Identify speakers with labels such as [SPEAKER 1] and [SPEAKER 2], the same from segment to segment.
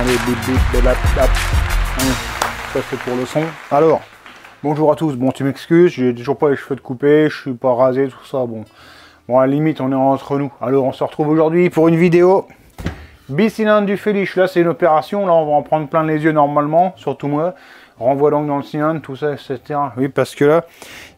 [SPEAKER 1] Allez, bip bip, belap, bap. Ça c'est pour le son. Alors, bonjour à tous. Bon, tu m'excuses, j'ai toujours pas les cheveux de coupé, je suis pas rasé, tout ça. Bon, à la limite, on est entre nous. Alors, on se retrouve aujourd'hui pour une vidéo bicylindre du Félich. Là, c'est une opération. Là, on va en prendre plein les yeux normalement, surtout moi. Renvoie donc dans le cylindre, tout ça, etc. Oui, parce que là,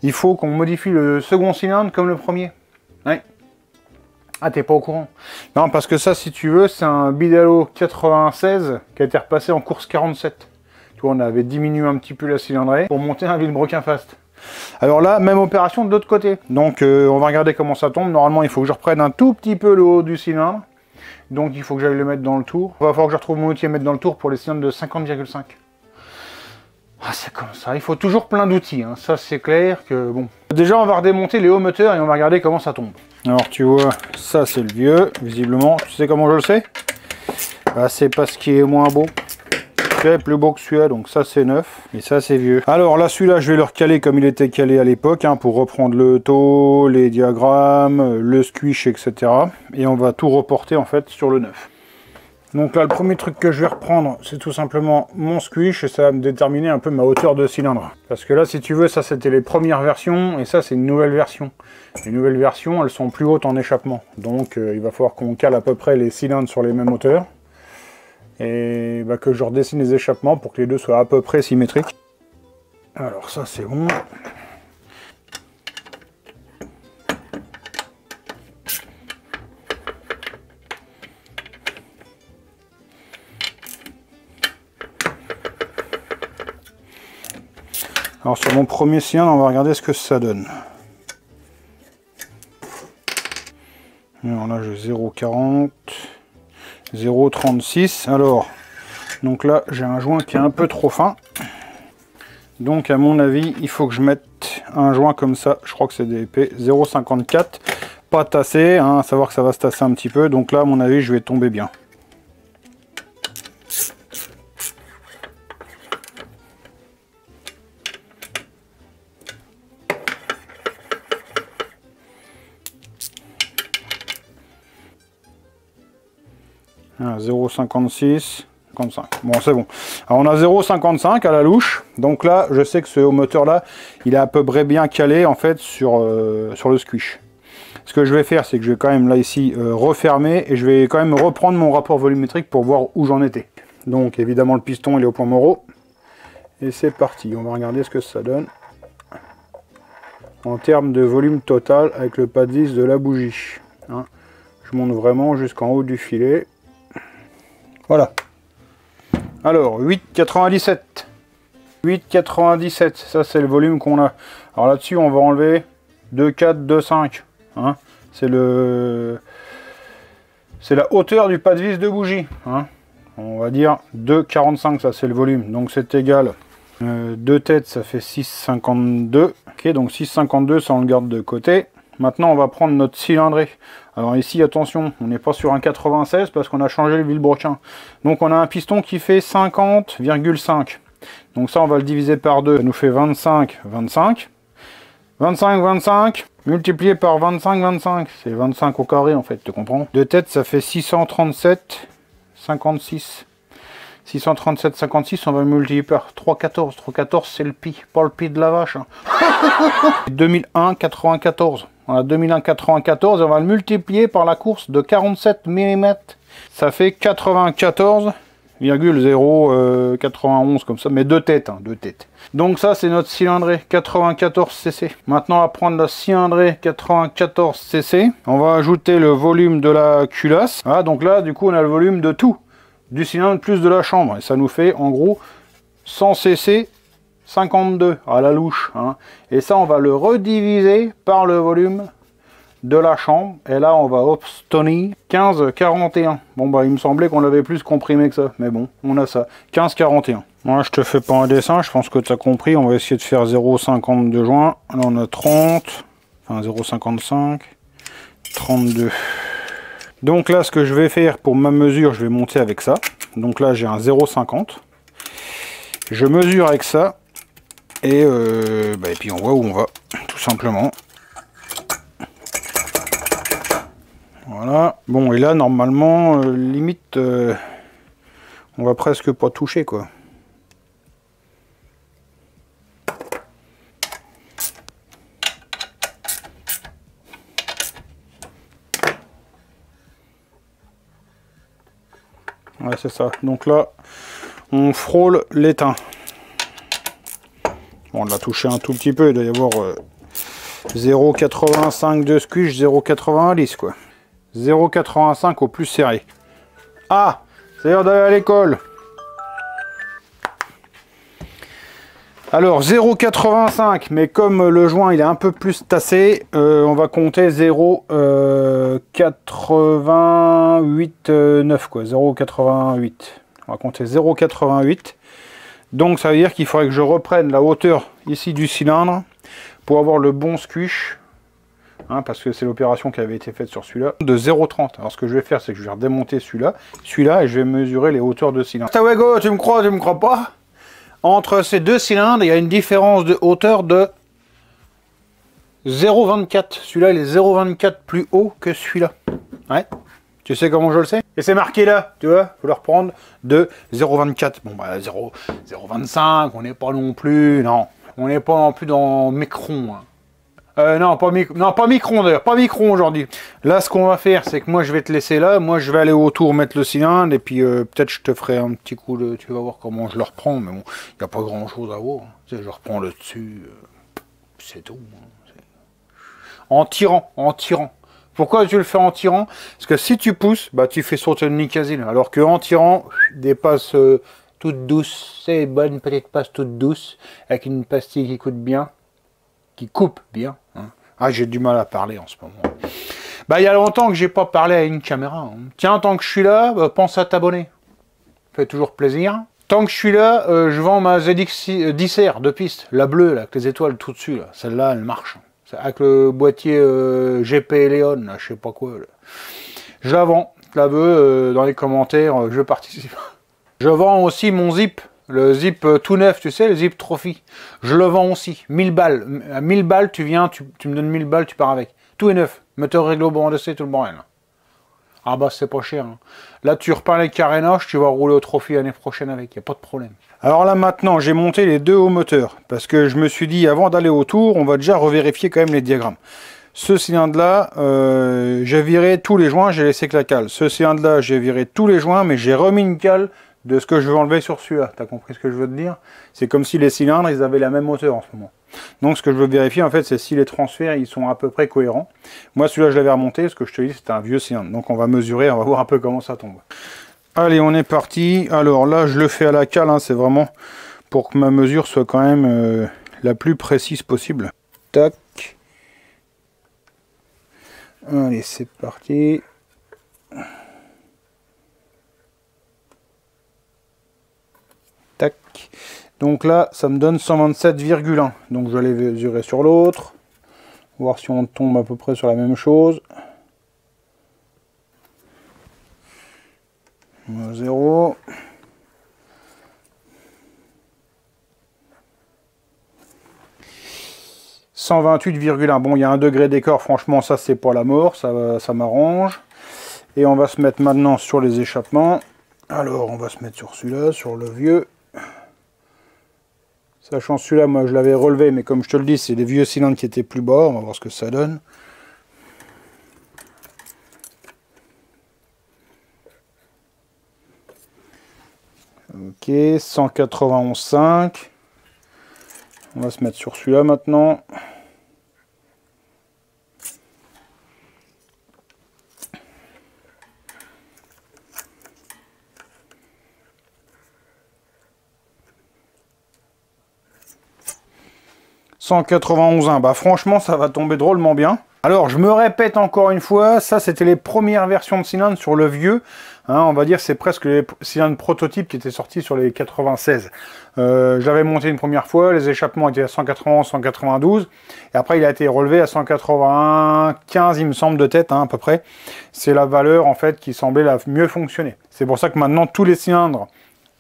[SPEAKER 1] il faut qu'on modifie le second cylindre comme le premier. Ouais. Ah, t'es pas au courant? Non, parce que ça, si tu veux, c'est un Bidalo 96 qui a été repassé en course 47. Tu vois, on avait diminué un petit peu la cylindrée pour monter un Villebrequin Fast. Alors là, même opération de l'autre côté. Donc, on va regarder comment ça tombe. Normalement, il faut que je reprenne un tout petit peu le haut du cylindre. Donc, il faut que j'aille le mettre dans le tour. Il va falloir que je retrouve mon outil à mettre dans le tour pour les cylindres de 50,5. Ah, c'est comme ça. Il faut toujours plein d'outils. Hein. Ça, c'est clair que bon. Déjà, on va redémonter les hauts moteurs et on va regarder comment ça tombe. Alors, tu vois, ça, c'est le vieux, visiblement. Tu sais comment je le sais? Bah, c'est parce qu'il est moins beau. C'est plus beau que celui-là, donc ça, c'est neuf. Et ça, c'est vieux. Alors là, celui-là, je vais le recaler comme il était calé à l'époque, hein, pour reprendre le taux, les diagrammes, le squish, etc. Et on va tout reporter, en fait, sur le neuf. Donc là, le premier truc que je vais reprendre, c'est tout simplement mon squish et ça va me déterminer un peu ma hauteur de cylindre. Parce que là, si tu veux, ça c'était les premières versions et ça c'est une nouvelle version. Les nouvelles versions, elles sont plus hautes en échappement. Donc il va falloir qu'on cale à peu près les cylindres sur les mêmes hauteurs. Et bah, que je redessine les échappements pour que les deux soient à peu près symétriques. Alors ça c'est bon. Alors sur mon premier cylindre, on va regarder ce que ça donne. Alors là j'ai 0,40, 0,36. Alors, donc là j'ai un joint qui est un peu trop fin. Donc à mon avis, il faut que je mette un joint comme ça. Je crois que c'est des épais 0,54. Pas tassé, hein, à savoir que ça va se tasser un petit peu. Donc là à mon avis, je vais tomber bien. Ah, 0,56, 55. Bon, c'est bon. Alors, on a 0,55 à la louche. Donc là, je sais que ce haut moteur là, il est à peu près bien calé en fait sur le squish. Ce que je vais faire, c'est que je vais quand même là ici refermer et je vais quand même reprendre mon rapport volumétrique pour voir où j'en étais. Donc évidemment le piston il est au point Moreau. Et c'est parti. On va regarder ce que ça donne en termes de volume total avec le pas de vis de la bougie. Hein. Je monte vraiment jusqu'en haut du filet. Voilà. Alors, 8,97. 8,97, ça c'est le volume qu'on a. Alors là-dessus, on va enlever 2,4, 2,5. Hein. C'est la hauteur du pas de vis de bougie. Hein. On va dire 2,45, ça c'est le volume. Donc c'est égal. 2 têtes, ça fait 6,52. Ok, donc 6,52, ça on le garde de côté. Maintenant, on va prendre notre cylindrée. Alors ici, attention, on n'est pas sur un 96 parce qu'on a changé le Villebrequin. Donc on a un piston qui fait 50,5. Donc ça, on va le diviser par 2. Ça nous fait 25, 25. 25, 25, multiplié par 25, 25. C'est 25 au carré, en fait, tu comprends? De tête, ça fait 637, 56. 637, 56, on va le multiplier par 314. 314, c'est le pi, pas le pi de la vache. Hein. 2001, 94. On a 2001, 94 et on va le multiplier par la course de 47 mm. Ça fait 94,091 comme ça, mais deux têtes, hein, deux têtes. Donc ça, c'est notre cylindrée 94 cc. Maintenant, on va prendre la cylindrée 94 cc. On va ajouter le volume de la culasse. Ah, donc là, du coup, on a le volume de tout. Du cylindre plus de la chambre. Et ça nous fait, en gros, 100 cc 52 à la louche. Hein. Et ça, on va le rediviser par le volume de la chambre. Et là, on va obtenir 15,41. Bon, bah, il me semblait qu'on avait plus comprimé que ça. Mais bon, on a ça. 15,41. Moi, je te fais pas un dessin. Je pense que tu as compris. On va essayer de faire 0,50 de joint. Là, on a 30. Enfin, 0,55. 32. Donc là, ce que je vais faire pour ma mesure, je vais monter avec ça. Donc là, j'ai un 0,50. Je mesure avec ça. Et puis on voit où on va, tout simplement. Voilà. Bon, et là, normalement, limite, On va presque pas toucher, quoi. Ouais, c'est ça. Donc là, on frôle l'étain. Bon, on l'a touché un tout petit peu. Il doit y avoir 0,85 de squish, 0,81 lisse, quoi. 0,85 au plus serré. Ah, c'est l'heure d'aller à l'école. Alors 0,85, mais comme le joint il est un peu plus tassé, on va compter 0,88,9 quoi, 0,88. On va compter 0,88. Donc ça veut dire qu'il faudrait que je reprenne la hauteur ici du cylindre pour avoir le bon squish, hein, parce que c'est l'opération qui avait été faite sur celui-là, de 0,30. Alors ce que je vais faire, c'est que je vais redémonter celui-là, et je vais mesurer les hauteurs de cylindre. Tawego, tu me crois pas? Entre ces deux cylindres, il y a une différence de hauteur de 0,24. Celui-là, il est 0,24 plus haut que celui-là. Ouais. Tu sais comment je le sais? Et c'est marqué là, tu vois, il faut le reprendre de 0,24. Bon, bah, 0,25, on n'est pas non plus, non. On n'est pas non plus dans micron. Hein. Non, pas micron d'ailleurs, pas micron aujourd'hui. Là, ce qu'on va faire, c'est que moi, je vais te laisser là. Moi, je vais aller autour mettre le cylindre. Et puis, peut-être, je te ferai un petit coup de... Tu vas voir comment je le reprends. Mais bon, il n'y a pas grand-chose à voir. Tu sais, je reprends le dessus. C'est tout. Hein. En tirant, en tirant. Pourquoi tu le fais en tirant? Parce que si tu pousses, bah, tu fais sauter une nicasine. Alors qu'en tirant, des passes toutes douces. C'est une bonne petite passe toute douce. Avec une pastille qui coûte bien. Qui coupe bien. Hein. Ah, j'ai du mal à parler en ce moment. Bah, il y a longtemps que j'ai pas parlé à une caméra. Hein. Tiens, tant que je suis là, bah, pense à t'abonner. Fait toujours plaisir. Tant que je suis là, je vends ma ZX 10R de piste, la bleue, là, avec les étoiles tout dessus. Celle-là, elle marche. Avec le boîtier GP Leon, là, je sais pas quoi. Là. Je la vends. Je la veux dans les commentaires, je participe. Je vends aussi mon Zip. Le Zip tout neuf, tu sais, le Zip Trophy. Je le vends aussi. 1000 balles. À 1000 balles, tu viens, tu me donnes 1000 balles, tu pars avec. Tout est neuf. Moteur réglo, bon d'essai, tout le bordel. Ah bah, c'est pas cher. Hein. Là, tu repeins les carénages, tu vas rouler au Trophy l'année prochaine avec. Il n'y a pas de problème. Alors là, maintenant, j'ai monté les deux hauts moteurs. Parce que je me suis dit, avant d'aller au tour, on va déjà revérifier quand même les diagrammes. Ce cylindre-là, j'ai viré tous les joints, j'ai laissé que la cale. Ce cylindre-là, j'ai viré tous les joints, mais j'ai remis une cale de ce que je veux enlever sur celui-là. T'as compris ce que je veux te dire? C'est comme si les cylindres, ils avaient la même hauteur en ce moment. Donc ce que je veux vérifier, en fait, c'est si les transferts, ils sont à peu près cohérents. Moi, celui-là, je l'avais remonté, ce que je te dis, c'était un vieux cylindre. Donc on va mesurer, on va voir un peu comment ça tombe. Allez, on est parti. Alors là, je le fais à la cale, hein, c'est vraiment pour que ma mesure soit quand même la plus précise possible. Tac. Allez, c'est parti. Tac. Donc là, ça me donne 127,1. Donc je vais aller mesurer sur l'autre. Voir si on tombe à peu près sur la même chose. 0. « 128,1. Bon, il y a un degré d'écart. Franchement, ça, c'est pas la mort. Ça m'arrange. Et on va se mettre maintenant sur les échappements. Alors, on va se mettre sur celui-là, sur le vieux. Sachant celui-là, moi je l'avais relevé, mais comme je te le dis, c'est des vieux cylindres qui étaient plus bas. On va voir ce que ça donne. Ok, 191,5. On va se mettre sur celui-là maintenant. « 191,1 ». Bah franchement, ça va tomber drôlement bien. Alors, je me répète encore une fois, ça c'était les premières versions de cylindres sur le vieux. Hein, on va dire c'est presque les cylindres prototypes qui étaient sortis sur les 96. J'avais monté une première fois, les échappements étaient à 191, 192. Et après, il a été relevé à 195, il me semble, de tête, hein, à peu près. C'est la valeur, en fait, qui semblait la mieux fonctionner. C'est pour ça que maintenant, tous les cylindres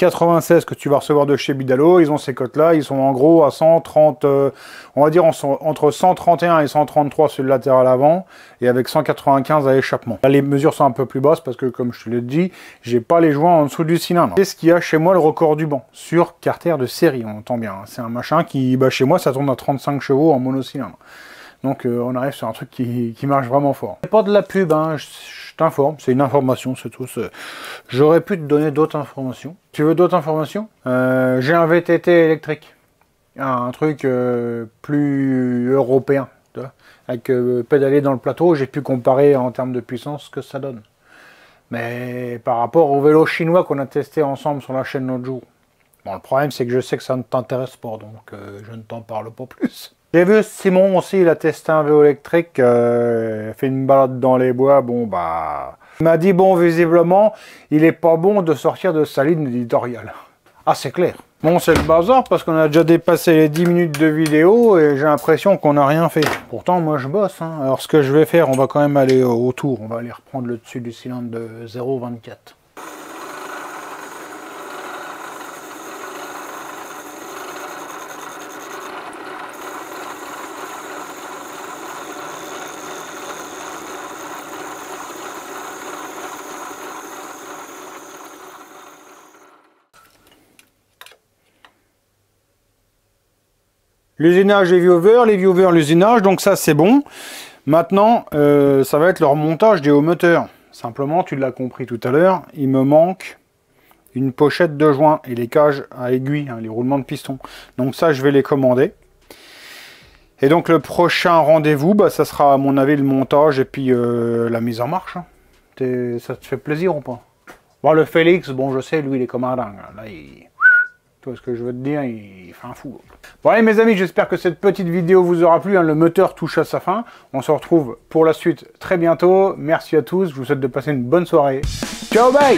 [SPEAKER 1] 96 que tu vas recevoir de chez Bidalo, ils ont ces cotes-là, ils sont en gros à 130, on va dire entre 131 et 133 sur le latéral avant, et avec 195 à l'échappement. Là, les mesures sont un peu plus basses parce que, comme je te l'ai dit, j'ai pas les joints en dessous du cylindre. C'est ce qu'il y a chez moi le record du banc, sur Carter de série, on entend bien. C'est un machin qui, bah, chez moi, ça tourne à 35 chevaux en monocylindre. Donc on arrive sur un truc qui marche vraiment fort. C'est pas de la pub, hein, je t'informe, c'est une information, c'est tout. J'aurais pu te donner d'autres informations. Tu veux d'autres informations? J'ai un VTT électrique, un truc plus européen, tu vois, avec pédaler dans le plateau, j'ai pu comparer en termes de puissance ce que ça donne. Mais par rapport au vélo chinois qu'on a testé ensemble sur la chaîne l'autre jour, bon, le problème c'est que je sais que ça ne t'intéresse pas, donc je ne t'en parle pas plus. J'ai vu Simon aussi, il a testé un vélo électrique, fait une balade dans les bois, bon bah... Il m'a dit, bon, visiblement, il est pas bon de sortir de sa ligne éditoriale. Ah, c'est clair. Bon, c'est le bazar, parce qu'on a déjà dépassé les 10 minutes de vidéo, et j'ai l'impression qu'on n'a rien fait. Pourtant, moi, je bosse, hein. Alors, ce que je vais faire, on va quand même aller autour, on va aller reprendre le dessus du cylindre de 0,24. L'usinage des viewers, les viewers, l'usinage, donc ça c'est bon. Maintenant, ça va être le remontage des hauts moteurs. Simplement, tu l'as compris tout à l'heure, il me manque une pochette de joint et les cages à aiguille, hein, les roulements de piston. Donc ça, je vais les commander. Et donc le prochain rendez-vous, bah, ça sera à mon avis le montage et puis la mise en marche. Hein. Ça te fait plaisir ou pas? Bon, le Félix, bon je sais, lui il est comme un dingue. Là, tu vois ce que je veux te dire, il fait un fou. Bon allez mes amis, j'espère que cette petite vidéo vous aura plu, hein. Le moteur touche à sa fin. On se retrouve pour la suite très bientôt. Merci à tous, je vous souhaite de passer une bonne soirée. Ciao, bye!